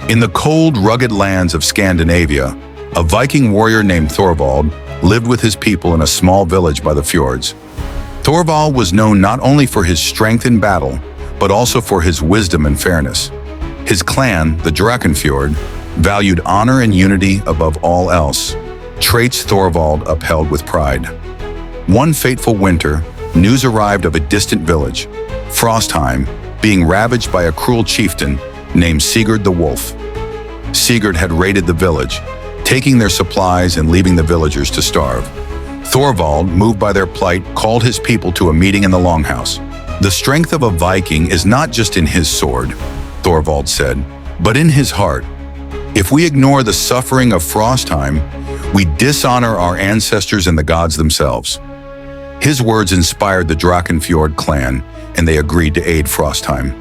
In the cold, rugged lands of Scandinavia, a Viking warrior named Thorvald lived with his people in a small village by the fjords. Thorvald was known not only for his strength in battle, but also for his wisdom and fairness. His clan, the Drakenfjord, valued honor and unity above all else, traits Thorvald upheld with pride. One fateful winter, news arrived of a distant village, Frostheim, being ravaged by a cruel chieftain named Sigurd the Wolf. Sigurd had raided the village, taking their supplies and leaving the villagers to starve. Thorvald, moved by their plight, called his people to a meeting in the longhouse. "The strength of a Viking is not just in his sword," Thorvald said, "but in his heart. If we ignore the suffering of Frostheim, we dishonor our ancestors and the gods themselves." His words inspired the Drakenfjord clan, and they agreed to aid Frostheim.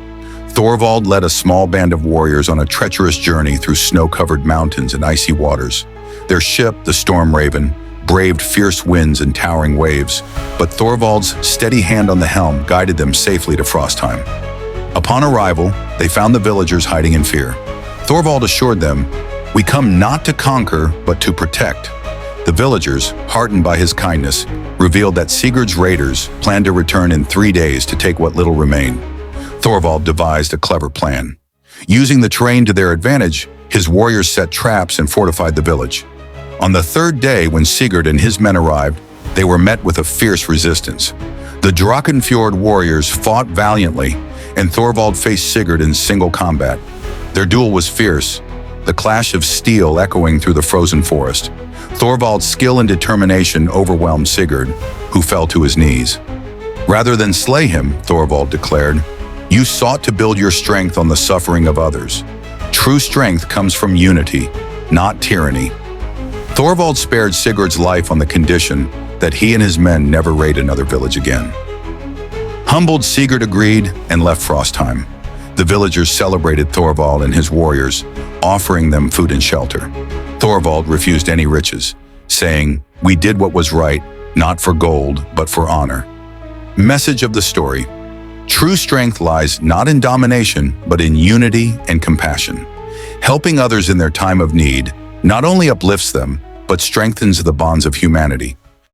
Thorvald led a small band of warriors on a treacherous journey through snow-covered mountains and icy waters. Their ship, the Storm Raven, braved fierce winds and towering waves, but Thorvald's steady hand on the helm guided them safely to Frostheim. Upon arrival, they found the villagers hiding in fear. Thorvald assured them, "We come not to conquer, but to protect." The villagers, heartened by his kindness, revealed that Sigurd's raiders planned to return in 3 days to take what little remained. Thorvald devised a clever plan. Using the terrain to their advantage, his warriors set traps and fortified the village. On the 3rd day, when Sigurd and his men arrived, they were met with a fierce resistance. The Drakenfjord warriors fought valiantly, and Thorvald faced Sigurd in single combat. Their duel was fierce, the clash of steel echoing through the frozen forest. Thorvald's skill and determination overwhelmed Sigurd, who fell to his knees. "Rather than slay him," Thorvald declared, "you sought to build your strength on the suffering of others. True strength comes from unity, not tyranny." Thorvald spared Sigurd's life on the condition that he and his men never raid another village again. Humbled, Sigurd agreed and left Frostheim. The villagers celebrated Thorvald and his warriors, offering them food and shelter. Thorvald refused any riches, saying, "We did what was right, not for gold, but for honor." Message of the story: true strength lies not in domination, but in unity and compassion. Helping others in their time of need not only uplifts them, but strengthens the bonds of humanity.